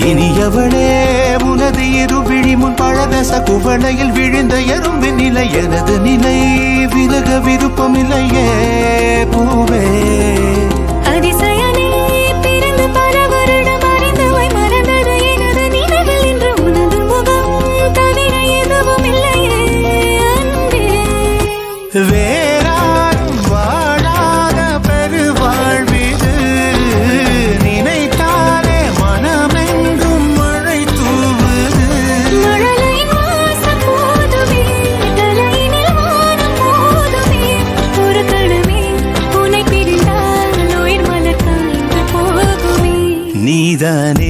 இனியவளே உனது இருவிழி முன் பழதச குவளையில் விழுந்த எறும்பின் நிலை எனது நிலை விலக விருப்பமில்லையே பூவே அதிசயனே பிறந்து பல வருடம் அறிந்தவை மறந்தது எனது நினைவில் இன்று உனது முகம் தவிர எதுவும் இல்லையே அன்பே வேறாரும் வாழாத பெருவாழ்விது நினைத்தாலே மனமெங்கும் மழை தூவுது மழலை வாசம் போதுமே தலையினில் வானம் போதுமே ஒரு கணமே உன்னை பிரிந்தால் உயிர் மலர் காய்ந்து போகுமே நீதானே